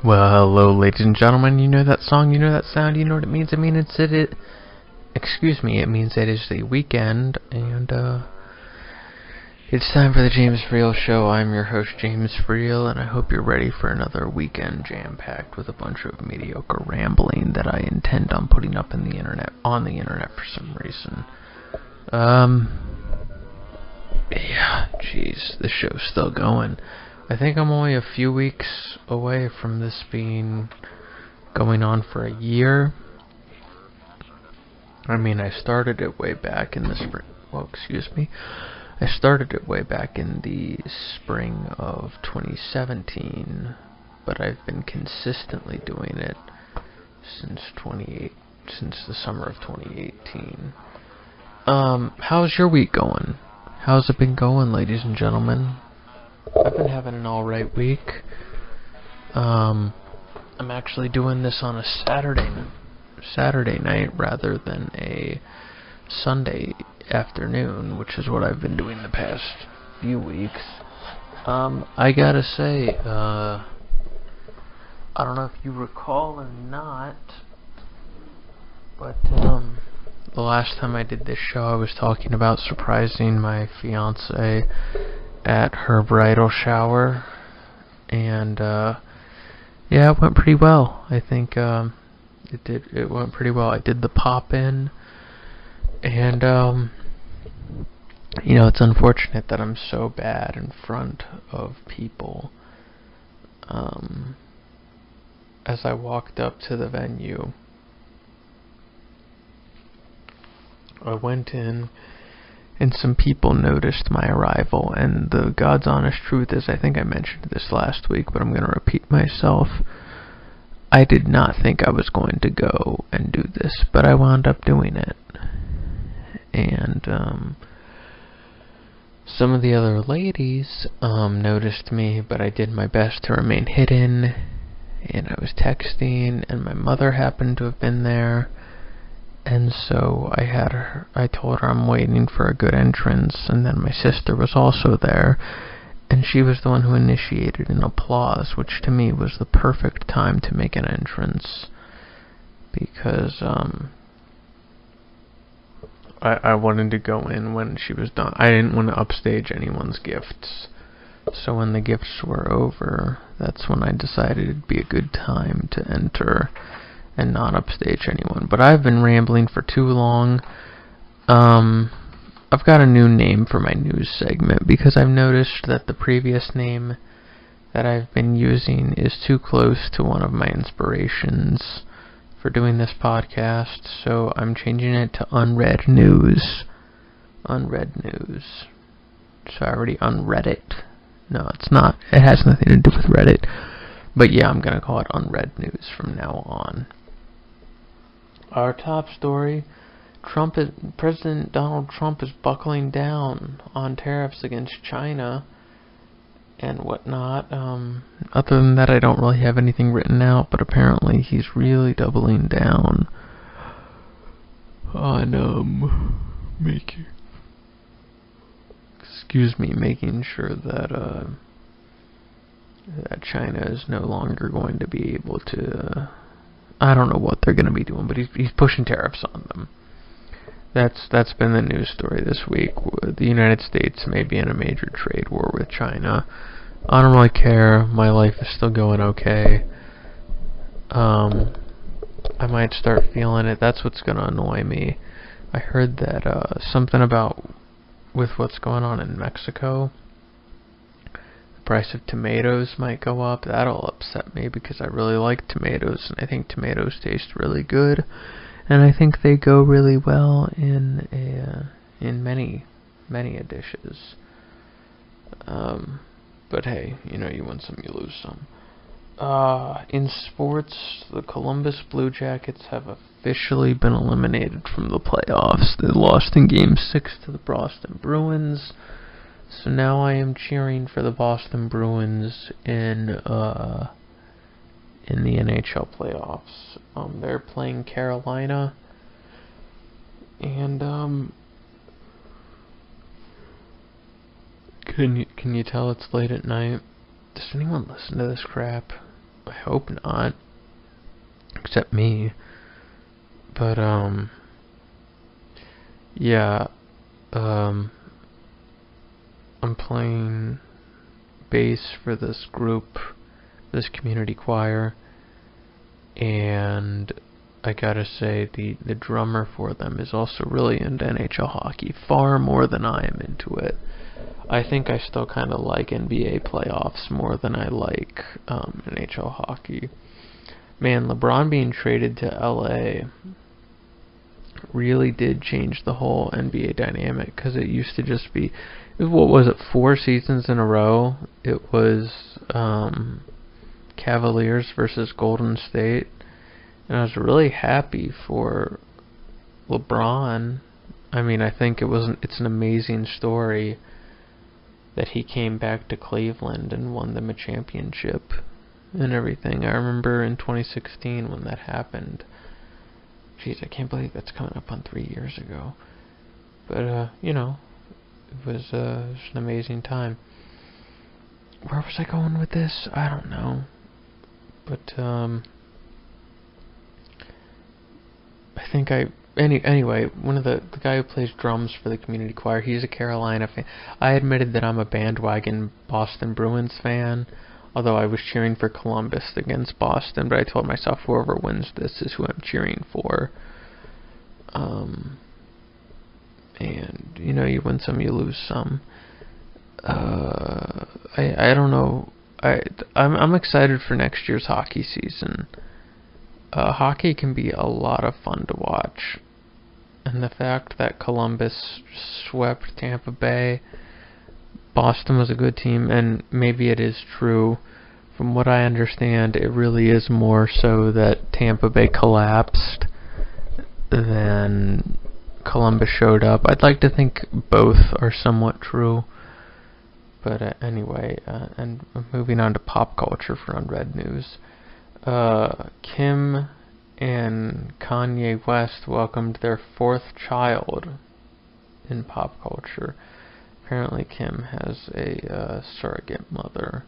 Well, hello, ladies and gentlemen. You know that song, you know that sound, you know what it means. It means it is the weekend, and it's time for the James Freel Show. I'm your host, James Freel, and I hope you're ready for another weekend jam-packed with a bunch of mediocre rambling that I intend on putting up on the internet for some reason. Yeah, jeez, the show's still going. I think I'm only a few weeks away from this going on for a year. I mean, I started it way back in the spring. Well, excuse me. I started it way back in the spring of 2017, but I've been consistently doing it since the summer of 2018. How's your week going? How's it been going, ladies and gentlemen? I've been having an alright week. I'm actually doing this on a Saturday night rather than a Sunday afternoon, which is what I've been doing the past few weeks. I gotta say, I don't know if you recall or not, but the last time I did this show, I was talking about surprising my fiance at her bridal shower, and yeah, it went pretty well. I think it went pretty well. I did the pop-in, and it's unfortunate that I'm so bad in front of people. As I walked up to the venue, I went in, and some people noticed my arrival, and the God's honest truth is, I think I mentioned this last week, but I'm going to repeat myself. I did not think I was going to go and do this, but I wound up doing it. And some of the other ladies noticed me, but I did my best to remain hidden, and I was texting, and my mother happened to have been there. And so I told her I'm waiting for a good entrance, and then my sister was also there, and she was the one who initiated an applause, which to me was the perfect time to make an entrance, because I wanted to go in when she was done. I didn't want to upstage anyone's gifts, so when the gifts were over, that's when I decided it'd be a good time to enter and not upstage anyone. But I've been rambling for too long. I've got a new name for my news segment, because I've noticed that the previous name that I've been using is too close to one of my inspirations for doing this podcast, so I'm changing it to Unread News. Unread News. So I already unread it. No, it's not. It has nothing to do with Reddit. But yeah, I'm going to call it Unread News from now on. Our top story, President Donald Trump is buckling down on tariffs against China and whatnot. Other than that, I don't really have anything written out, but apparently he's really doubling down on making sure that that China is no longer going to be able to. I don't know what they're going to be doing, but he's pushing tariffs on them. That's been the news story this week. The United States may be in a major trade war with China. I don't really care. My life is still going okay. I might start feeling it. That's what's going to annoy me. I heard that something about with what's going on in Mexico, price of tomatoes might go up. That'll upset me, because I really like tomatoes, and I think tomatoes taste really good, and I think they go really well in many dishes. But hey, you win some, you lose some. In sports, the Columbus Blue Jackets have officially been eliminated from the playoffs. They lost in Game 6 to the Boston Bruins. So now I am cheering for the Boston Bruins in the NHL playoffs. They're playing Carolina, and can you tell it's late at night? Does anyone listen to this crap? I hope not. Except me. But, yeah, I'm playing bass for this group, this community choir, and I gotta say, the drummer for them is also really into NHL hockey, far more than I am into it. I think I still kind of like NBA playoffs more than I like NHL hockey. Man, LeBron being traded to LA really did change the whole NBA dynamic, because it used to just be, what was it, 4 seasons in a row? It was Cavaliers versus Golden State, and I was really happy for LeBron. I mean, I think it's an amazing story that he came back to Cleveland and won them a championship and everything. I remember in 2016 when that happened. Jeez, I can't believe that's coming up on 3 years ago. But, you know, it was an amazing time. Where was I going with this? I don't know. But, I think anyway, one of the guy who plays drums for the community choir, he's a Carolina fan. I admitted that I'm a bandwagon Boston Bruins fan, although I was cheering for Columbus against Boston, but I told myself whoever wins this is who I'm cheering for. And, you know, you win some, you lose some. I don't know. I'm excited for next year's hockey season. Hockey can be a lot of fun to watch. And the fact that Columbus swept Tampa Bay, Boston was a good team, and maybe it is true. From what I understand, it really is more so that Tampa Bay collapsed than Columbus showed up. I'd like to think both are somewhat true. But anyway, and moving on to pop culture for Unread News. Kim and Kanye West welcomed their 4th child in pop culture. Apparently Kim has a surrogate mother.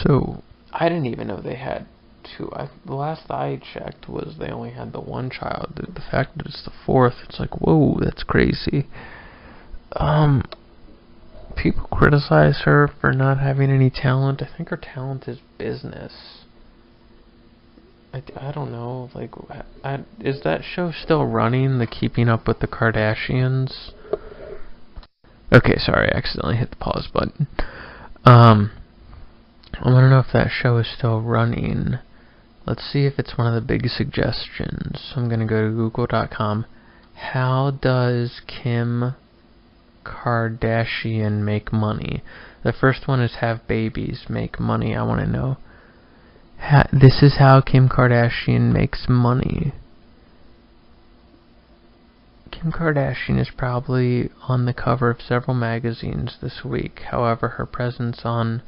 So, I didn't even know they had 2. The last I checked was they only had the 1 child. The fact that it's the 4th, it's like, whoa, that's crazy. People criticize her for not having any talent. I think her talent is business. I don't know, like, is that show still running, the Keeping Up with the Kardashians? Okay, sorry, I accidentally hit the pause button. I want to know if that show is still running. Let's see if it's one of the big suggestions. I'm going to go to google.com. How does Kim Kardashian make money? The first one is have babies make money. I want to know. This is how Kim Kardashian makes money. Kim Kardashian is probably on the cover of several magazines this week. However, her presence on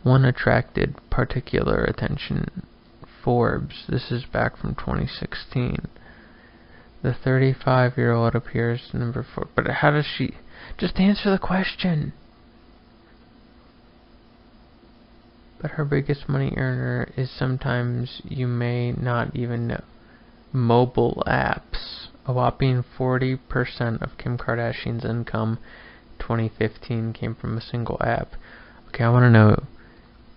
one attracted particular attention. Forbes. This is back from 2016. The 35-year-old appears number 4. But how does she... Just answer the question. But her biggest money earner is, sometimes you may not even know, mobile apps. A whopping 40% of Kim Kardashian's income 2015 came from a single app. Okay, I want to know,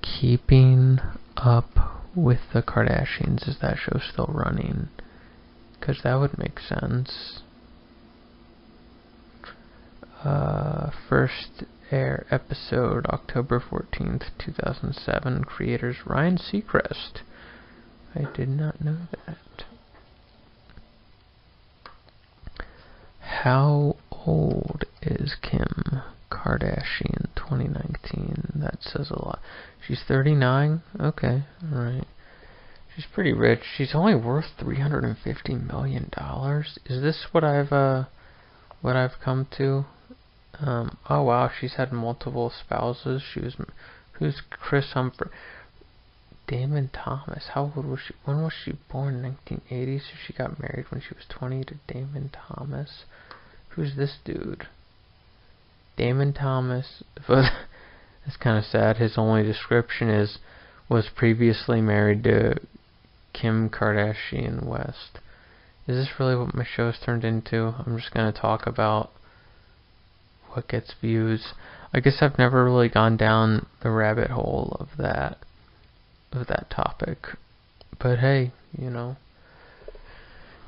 Keeping Up with the Kardashians, is that show still running? Because that would make sense. First air episode October 14th, 2007. Creators Ryan Seacrest. I did not know that. How old is Kim Kardashian 2019? That says a lot. She's 39? Okay, alright. She's pretty rich. She's only worth $350 million. Is this what I've come to? Oh wow, she's had multiple spouses. Who's Chris Humphrey? Damon Thomas. How old was she? When was she born? 1980. So she got married when she was 20 to Damon Thomas. Who's this dude? Damon Thomas. It's kind of sad. His only description is, was previously married to Kim Kardashian West. Is this really what my show's turned into? I'm just gonna talk about what gets views. I guess I've never really gone down the rabbit hole of that topic. But hey, you know,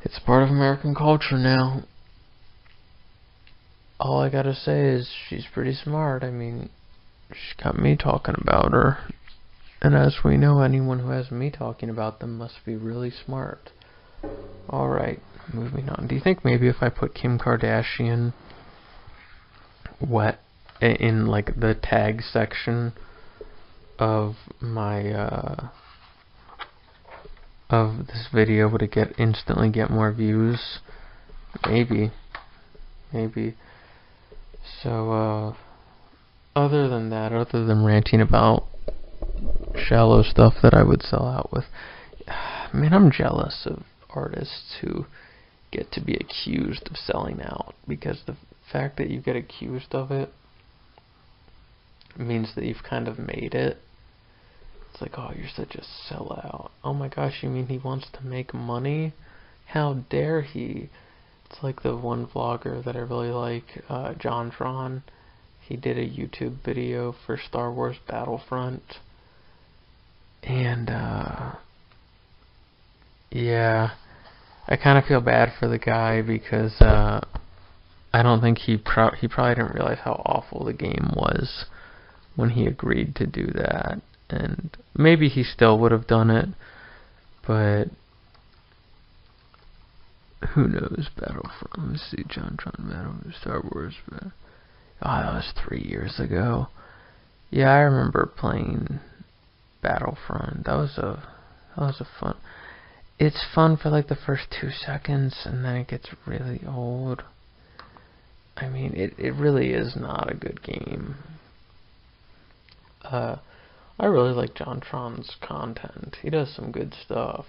it's part of American culture now. All I gotta say is she's pretty smart. I mean, she's got me talking about her. And as we know, anyone who has me talking about them must be really smart. Alright, moving on. Do you think maybe if I put Kim Kardashian wet in like the tag section of my of this video, would it instantly get more views? Maybe. So other than that, other than ranting about shallow stuff that I would sell out with, man, I'm jealous of artists who get to be accused of selling out, because the fact that you get accused of it means that you've kind of made it. It's like, oh, you're such a sellout. Oh my gosh, you mean he wants to make money? How dare he? It's like the one vlogger that I really like, JonTron. He did a YouTube video for Star Wars Battlefront. And, yeah, I kind of feel bad for the guy because, I don't think he probably didn't realize how awful the game was when he agreed to do that. And maybe he still would have done it, but who knows? Battlefront. Let's see, JonTron Battle, Star Wars. Oh, that was 3 years ago. Yeah, I remember playing Battlefront. That was a fun. It's fun for like the first 2 seconds, and then it gets really old. I mean, it really is not a good game. I really like JonTron's content. He does some good stuff.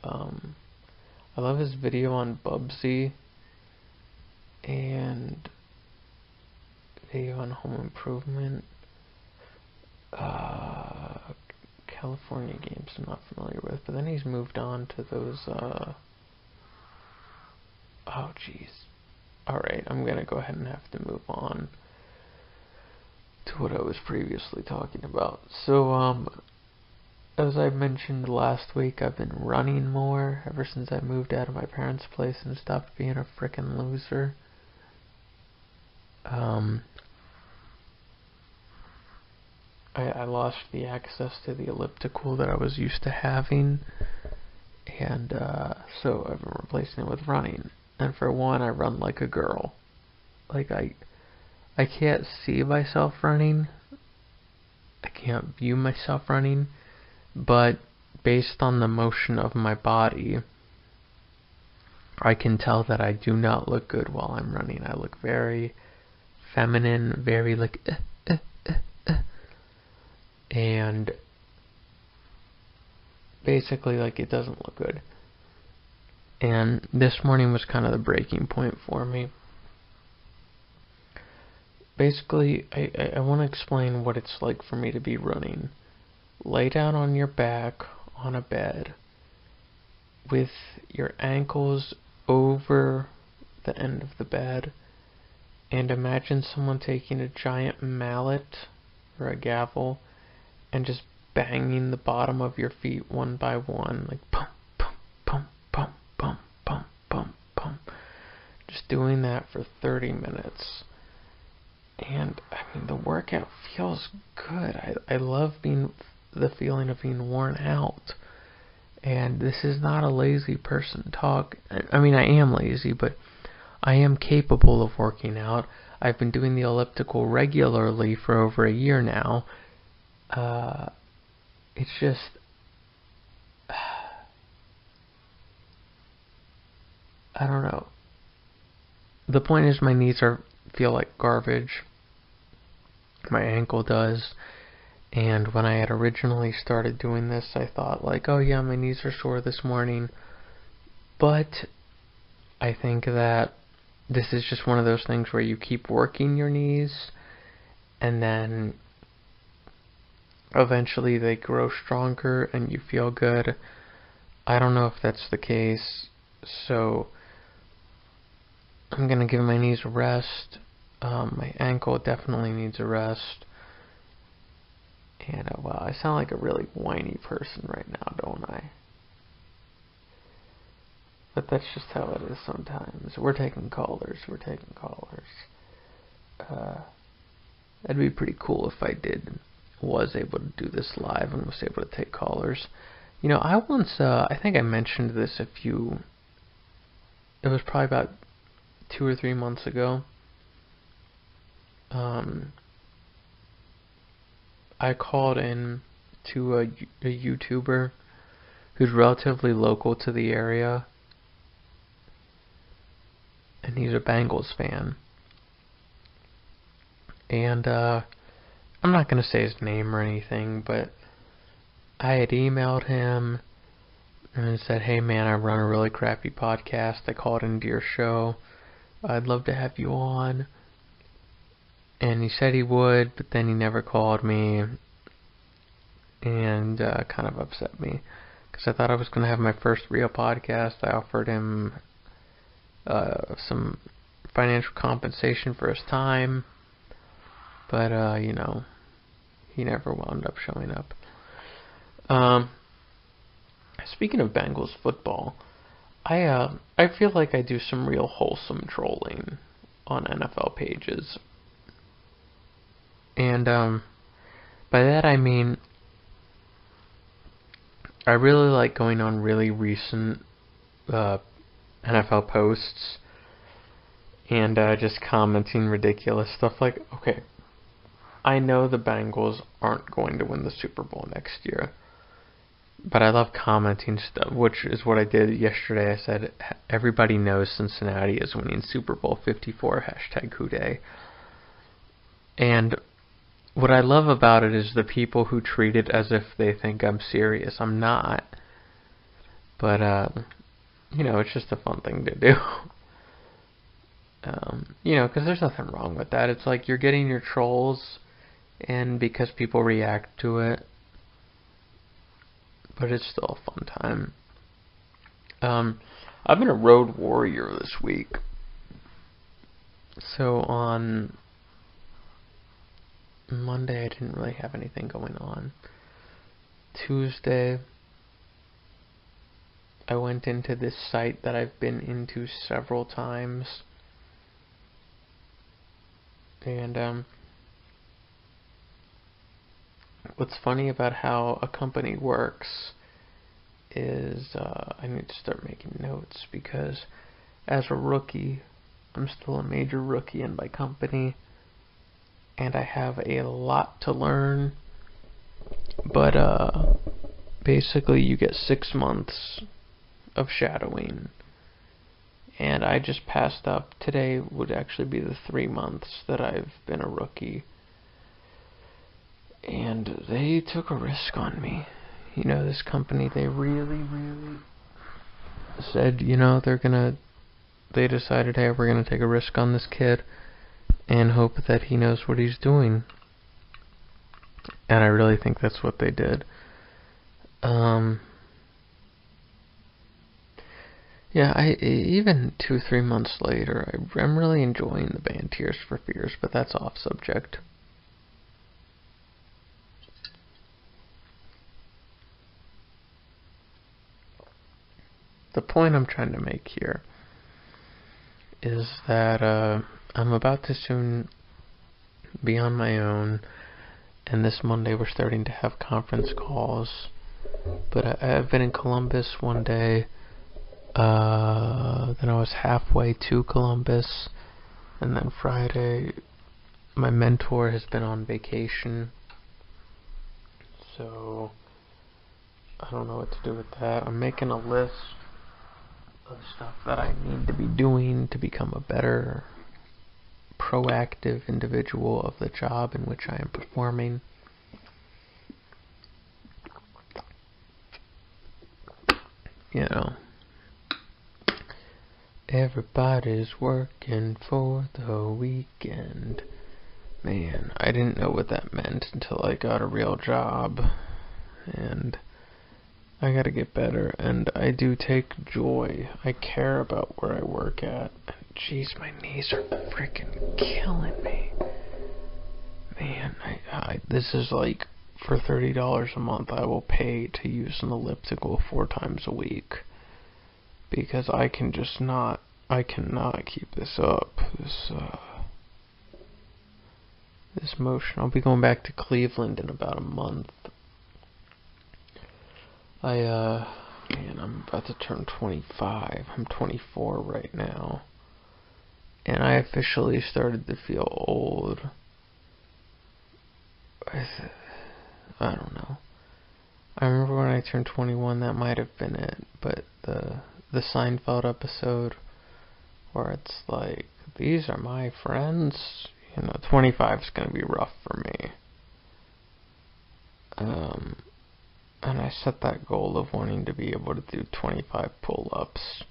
I love his video on Bubsy and video on home improvement. California games I'm not familiar with, but then he's moved on to those, oh jeez. Alright, I'm gonna go ahead and have to move on to what I was previously talking about. So, as I mentioned last week, I've been running more ever since I moved out of my parents' place and stopped being a frickin' loser. I lost the access to the elliptical that I was used to having, and so I've been replacing it with running. And for one, I run like a girl. Like, I can't see myself running. I can't view myself running. But based on the motion of my body, I can tell that I do not look good while I'm running. I look very feminine, very like, and basically like it doesn't look good. And this morning was kind of the breaking point for me. Basically, I want to explain what it's like for me to be running. Lay down on your back on a bed with your ankles over the end of the bed, and imagine someone taking a giant mallet or a gavel and just banging the bottom of your feet one by one, like pump, pump, pump, pump, pump, pump, pump, pump. Just doing that for 30 minutes. And, I mean, the workout feels good. I love the feeling of being worn out. And this is not a lazy person talk. I mean, I am lazy, but I am capable of working out. I've been doing the elliptical regularly for over a year now. It's just, I don't know. The point is, my knees feel like garbage. My ankle does. And when I had originally started doing this, I thought like, oh yeah, my knees are sore this morning. But I think that this is just one of those things where you keep working your knees, and then eventually they grow stronger and you feel good. I don't know if that's the case, so I'm going to give my knees a rest. My ankle definitely needs a rest. And, wow, I sound like a really whiny person right now, don't I? But that's just how it is sometimes. We're taking callers. That'd be pretty cool if I was able to do this live and was able to take callers. You know, I once, I think I mentioned this it was probably about 2 or 3 months ago. I called in to a YouTuber who's relatively local to the area, and he's a Bengals fan. And I'm not going to say his name or anything, but I had emailed him and said, hey man, I run a really crappy podcast. I called into your show. I'd love to have you on. And he said he would, but then he never called me, and kind of upset me, because I thought I was going to have my first real podcast. I offered him some financial compensation for his time, but, you know, he never wound up showing up. Speaking of Bengals football, I feel like I do some real wholesome trolling on NFL pages. And by that I mean I really like going on really recent NFL posts and just commenting ridiculous stuff like, okay, I know the Bengals aren't going to win the Super Bowl next year, but I love commenting stuff, which is what I did yesterday. I said, everybody knows Cincinnati is winning Super Bowl 54, #Who And what I love about it is the people who treat it as if they think I'm serious. I'm not. But, you know, it's just a fun thing to do. You know, because there's nothing wrong with that. It's like you're getting your trolls, and because people react to it, but it's still a fun time. I've been a road warrior this week. So on Monday, I didn't really have anything going on. Tuesday, I went into this site that I've been into several times. And, what's funny about how a company works is, I need to start making notes, because as a rookie, I'm still a major rookie in my company, and I have a lot to learn, but basically you get 6 months of shadowing, and I just passed up. Today would actually be the 3 months that I've been a rookie, and they took a risk on me. You know, this company, they really said, you know, they decided, hey, we're gonna take a risk on this kid and hope that he knows what he's doing. And I really think that's what they did. Yeah, even 2-3 months later, I'm really enjoying the band Tears for Fears, but that's off subject. The point I'm trying to make here is that I'm about to soon be on my own, and this Monday we're starting to have conference calls. But I've been in Columbus one day, then I was halfway to Columbus, and then Friday my mentor has been on vacation, so I don't know what to do with that. I'm making a list of stuff that I need to be doing to become a better, proactive individual of the job in which I am performing. You know, everybody's working for the weekend. Man, I didn't know what that meant until I got a real job. And I gotta get better. And I do take joy. I care about where I work at. Jeez, my knees are freaking killing me. Man, this is like, for $30 a month, I will pay to use an elliptical 4 times a week. Because I cannot keep this up. This motion. I'll be going back to Cleveland in about a month. Man, I'm about to turn 25. I'm 24 right now. And I officially started to feel old. I don't know. I remember when I turned 21, that might have been it. But the Seinfeld episode where it's like, these are my friends. 25 is going to be rough for me. And I set that goal of wanting to be able to do 25 pull-ups.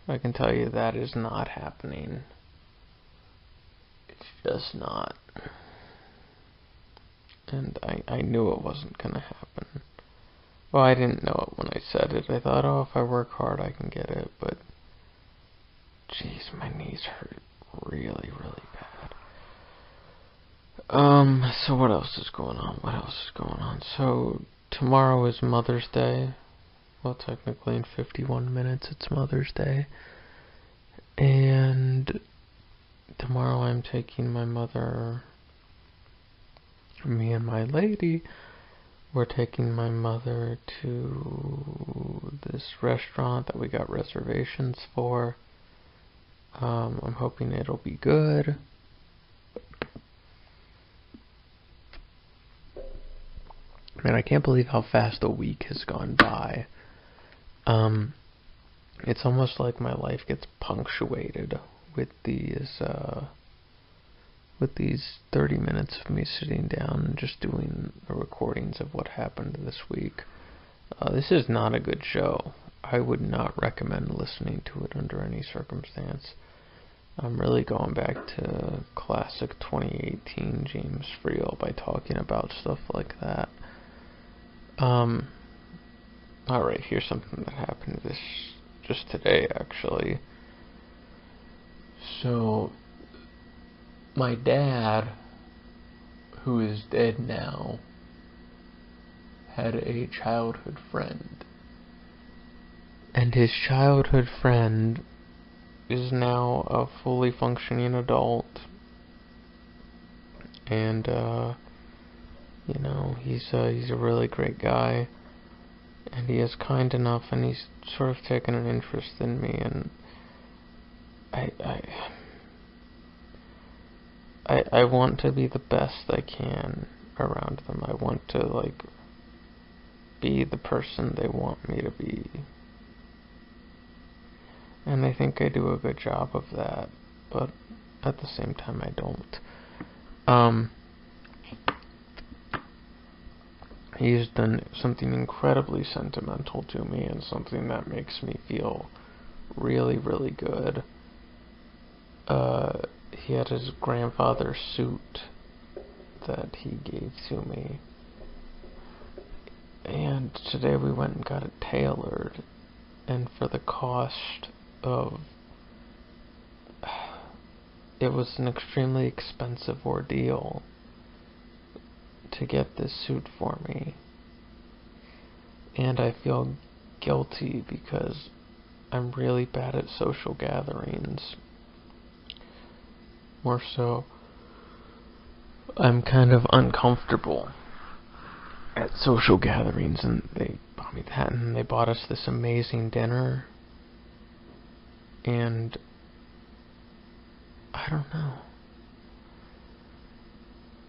I can tell you that is not happening. It's just not. And I knew it wasn't going to happen. Well, I didn't know it when I said it. I thought, oh, if I work hard, I can get it. But, jeez, my knees hurt really, really bad. So what else is going on? So, tomorrow is Mother's Day. Well, technically in 51 minutes it's Mother's Day. And tomorrow I'm taking my mother, me and my lady, we're taking my mother to this restaurant that we got reservations for. I'm hoping it'll be good. Man, I can't believe how fast a week has gone by. It's almost like my life gets punctuated with these 30 minutes of me sitting down and just doing the recordings of what happened this week. This is not a good show. I would not recommend listening to it under any circumstance. I'm really going back to classic 2018 James Freel by talking about stuff like that. Alright, here's something that happened just today, actually. So, my dad, who is dead now, had a childhood friend. And his childhood friend is now a fully functioning adult. And, he's a really great guy. And he is kind enough, and he's sort of taken an interest in me, and I want to be the best I can around them. I want to, be the person they want me to be. And I think I do a good job of that, but at the same time I don't. He's done something incredibly sentimental to me, and something that makes me feel really, really good. He had his grandfather's suit that he gave to me, and today we went and got it tailored, and for the cost of... It was an extremely expensive ordeal to get this suit for me. And I feel guilty because I'm really bad at social gatherings. More so, I'm kind of uncomfortable at social gatherings, and they bought me that, and they bought us this amazing dinner. And I don't know.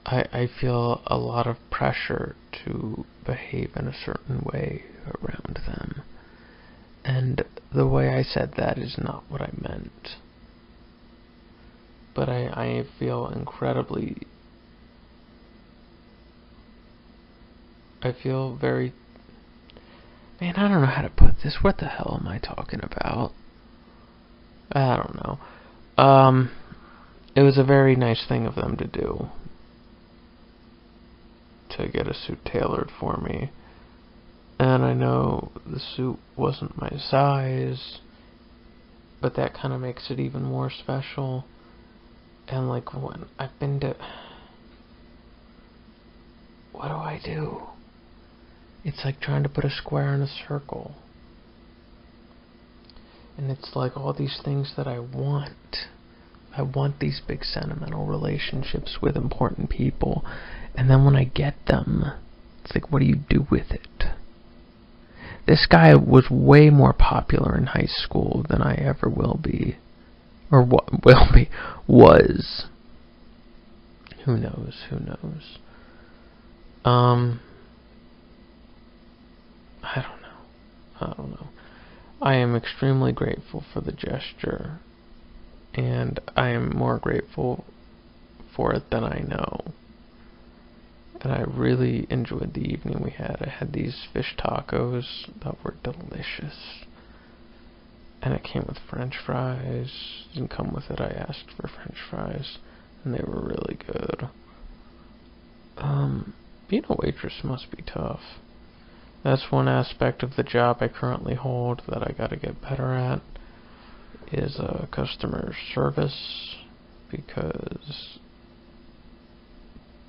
I feel a lot of pressure to behave in a certain way around them. And the way I said that is not what I meant. But I feel incredibly... I feel very... Man, I don't know how to put this. What the hell am I talking about? I don't know. it was a very nice thing of them to do, to get a suit tailored for me. And I know the suit wasn't my size, but that kind of makes it even more special. And like, when I've been to... What do I do? It's like trying to put a square in a circle. And it's like all these things that I want. I want these big sentimental relationships with important people. And then when I get them, it's like, what do you do with it? This guy was way more popular in high school than I ever will be. Or was. Who knows, who knows. I don't know. I am extremely grateful for the gesture, and I am more grateful for it than I know. And I really enjoyed the evening we had. I had these fish tacos that were delicious. And it came with French fries. Didn't come with it, I asked for French fries, and they were really good. Being a waitress must be tough. That's one aspect of the job I currently hold that I gotta get better at, is customer service, because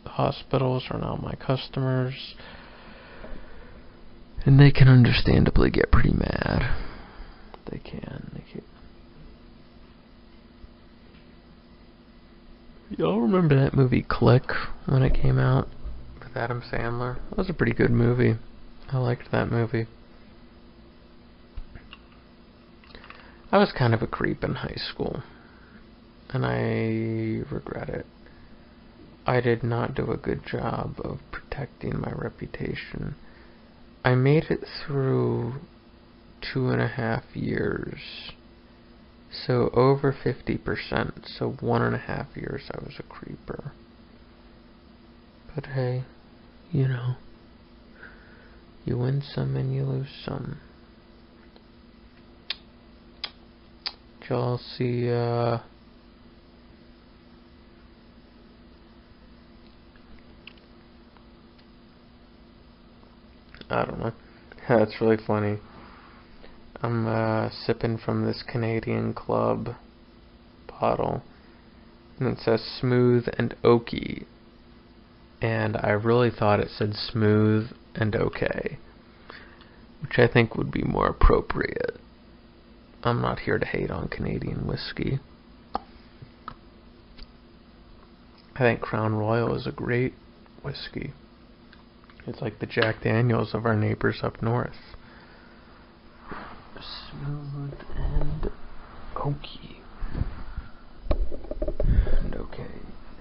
hospitals are now my customers, and they can understandably get pretty mad. They can. Y'all remember that movie Click when it came out with Adam Sandler? That was a pretty good movie. I liked that movie. I was kind of a creep in high school, and I regret it. I did not do a good job of protecting my reputation. I made it through 2.5 years. So over 50%, so 1.5 years I was a creeper. But hey, you know, you win some and you lose some. Did y'all see, I don't know. That's really funny. I'm sipping from this Canadian Club bottle, and it says smooth and oaky, and I really thought it said smooth and okay, which I think would be more appropriate. I'm not here to hate on Canadian whiskey. I think Crown Royal is a great whiskey. It's like the Jack Daniels of our neighbors up north. Smooth and oaky. And okay,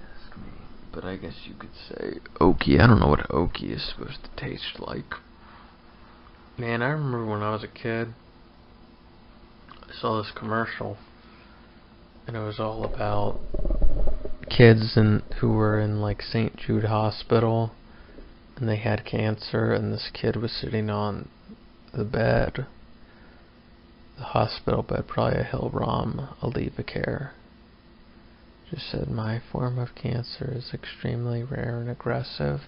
ask me. But I guess you could say oaky. I don't know what oaky is supposed to taste like. Man, I remember when I was a kid, I saw this commercial, and it was all about kids who were in like St. Jude Hospital, and they had cancer, and this kid was sitting on the bed. The hospital bed, probably a Hill-Rom Alevicare. Just said, my form of cancer is extremely rare and aggressive.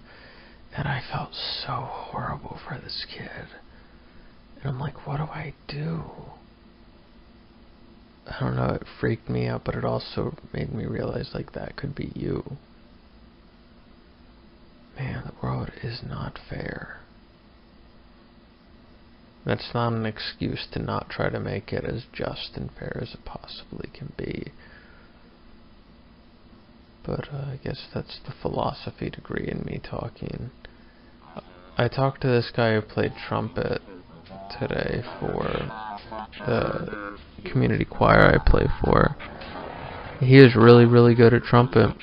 And I felt so horrible for this kid. And I'm like, what do I do? I don't know, it freaked me out, but it also made me realize, like, that could be you. Man, the world is not fair. That's not an excuse to not try to make it as just and fair as it possibly can be. But I guess that's the philosophy degree in me talking. I talked to this guy who played trumpet today for the community choir I play for. He is really, really good at trumpet.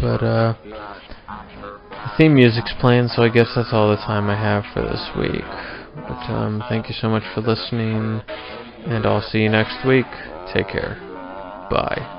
But the theme music's playing, so I guess that's all the time I have for this week. But thank you so much for listening, and I'll see you next week. Take care. Bye.